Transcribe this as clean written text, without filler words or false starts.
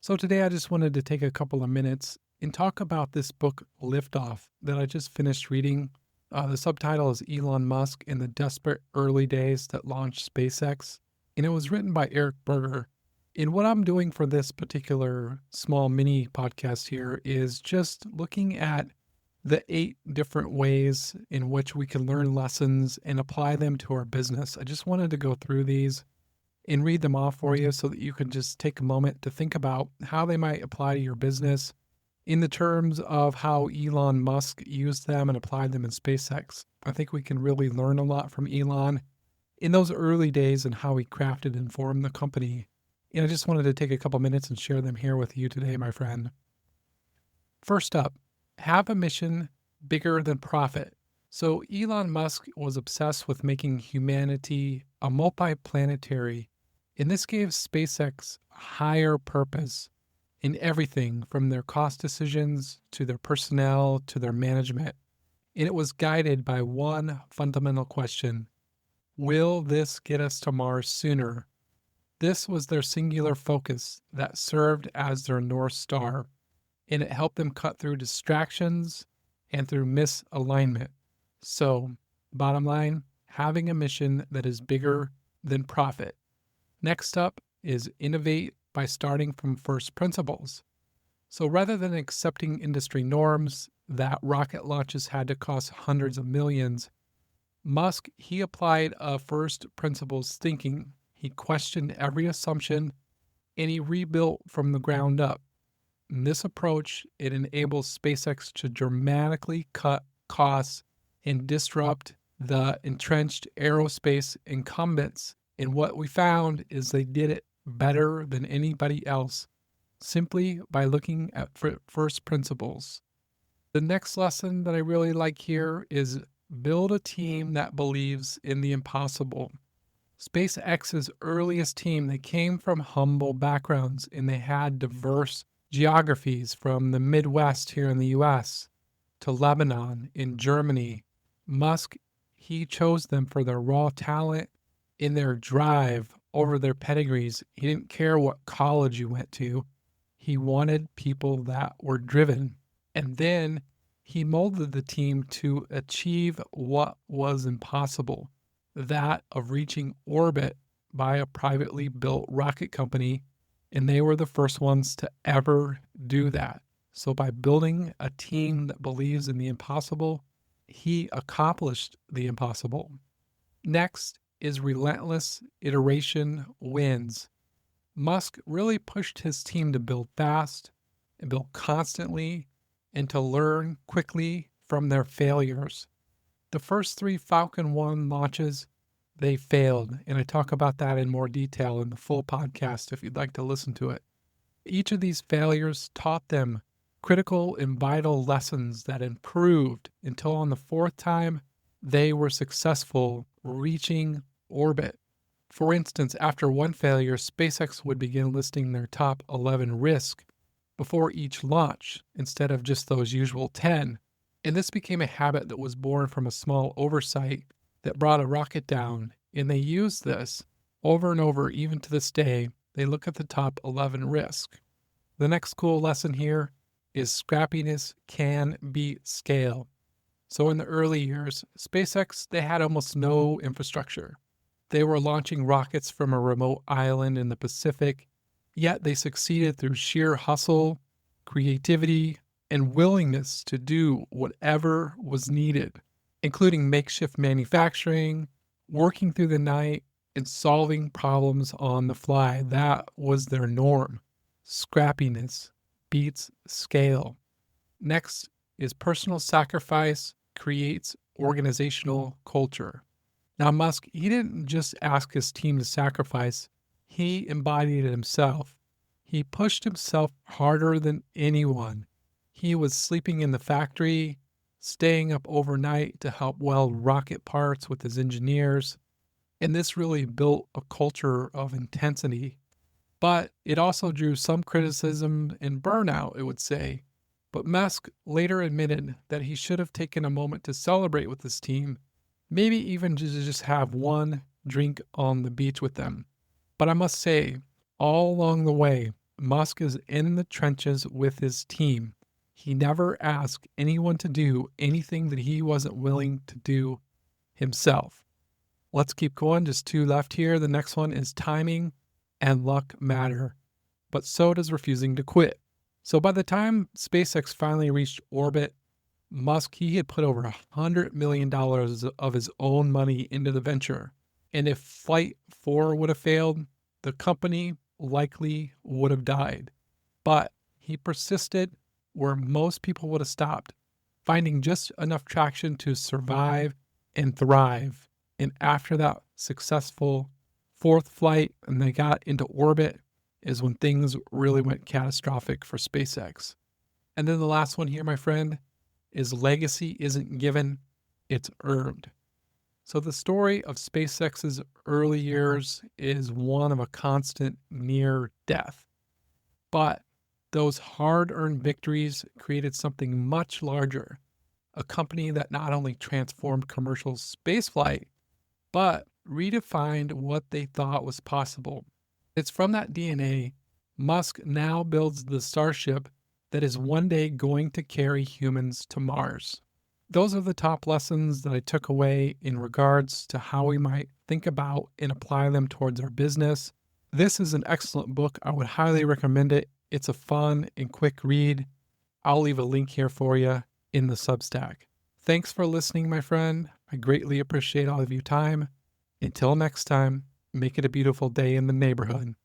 So today I just wanted to take a couple of minutes and talk about this book, Liftoff, that I just finished reading. The subtitle is Elon Musk in the Desperate Early Days That Launched SpaceX. And it was written by Eric Berger. And what I'm doing for this particular small mini podcast here is just looking at the 8 different ways in which we can learn lessons and apply them to our business. I just wanted to go through these and read them off for you so that you can just take a moment to think about how they might apply to your business in the terms of how Elon Musk used them and applied them in SpaceX. I think we can really learn a lot from Elon in those early days and how he crafted and formed the company. And I just wanted to take a couple minutes and share them here with you today, my friend. First up, have a mission bigger than profit. So Elon Musk was obsessed with making humanity a multi-planetary, and this gave SpaceX a higher purpose in everything from their cost decisions to their personnel to their management. And it was guided by one fundamental question: will this get us to Mars sooner? This was their singular focus that served as their North Star, and it helped them cut through distractions and through misalignment. So, bottom line, having a mission that is bigger than profit. Next up is innovate by starting from first principles. So rather than accepting industry norms that rocket launches had to cost hundreds of millions, Musk, he applied a first principles thinking. He questioned every assumption and he rebuilt from the ground up. In this approach, it enables SpaceX to dramatically cut costs and disrupt the entrenched aerospace incumbents. And what we found is they did it better than anybody else simply by looking at first principles. The next lesson that I really like here is build a team that believes in the impossible. SpaceX's earliest team, they came from humble backgrounds and they had diverse geographies from the Midwest here in the US to Lebanon in Germany. Musk, he chose them for their raw talent, in their drive over their pedigrees. He didn't care what college you went to. He wanted people that were driven. And then he molded the team to achieve what was impossible, that of reaching orbit by a privately built rocket company. And they were the first ones to ever do that. So by building a team that believes in the impossible, he accomplished the impossible. Next is relentless iteration wins. Musk really pushed his team to build fast and build constantly and to learn quickly from their failures. The first 3 Falcon 1 launches, they failed, and I talk about that in more detail in the full podcast if you'd like to listen to it. Each of these failures taught them critical and vital lessons that improved until on the 4th time they were successful reaching orbit. For instance, after one failure, SpaceX would begin listing their top 11 risks before each launch instead of just those usual 10. And this became a habit that was born from a small oversight that brought a rocket down. And they use this over and over, even to this day. They look at the top 11 risks. The next cool lesson here is scrappiness can beat scale. So in the early years, SpaceX, they had almost no infrastructure. They were launching rockets from a remote island in the Pacific, yet they succeeded through sheer hustle, creativity, and willingness to do whatever was needed, including makeshift manufacturing, working through the night, and solving problems on the fly. That was their norm. Scrappiness beats scale. Next is personal sacrifice creates organizational culture. Now, Musk, he didn't just ask his team to sacrifice, he embodied it himself. He pushed himself harder than anyone. He was sleeping in the factory, staying up overnight to help weld rocket parts with his engineers, and this really built a culture of intensity. But it also drew some criticism and burnout, it would say. But Musk later admitted that he should have taken a moment to celebrate with his team, maybe even to just have one drink on the beach with them. But I must say, all along the way, Musk is in the trenches with his team. He never asked anyone to do anything that he wasn't willing to do himself. Let's keep going. Just two left here. The next one is timing and luck matter, but so does refusing to quit. So by the time SpaceX finally reached orbit, Musk, he had put over $100 million of his own money into the venture. And if Flight 4 would have failed, the company likely would have died. But he persisted where most people would have stopped, finding just enough traction to survive and thrive. And after that successful fourth flight and they got into orbit is when things really went catastrophic for SpaceX. And then the last one here, my friend, is legacy isn't given, it's earned. So the story of SpaceX's early years is one of a constant near death. But those hard-earned victories created something much larger, a company that not only transformed commercial spaceflight, but redefined what they thought was possible. It's from that DNA, Musk now builds the Starship that is one day going to carry humans to Mars. Those are the top lessons that I took away in regards to how we might think about and apply them towards our business. This is an excellent book. I would highly recommend it. It's a fun and quick read. I'll leave a link here for you in the Substack. Thanks for listening, my friend. I greatly appreciate all of your time. Until next time, make it a beautiful day in the neighborhood.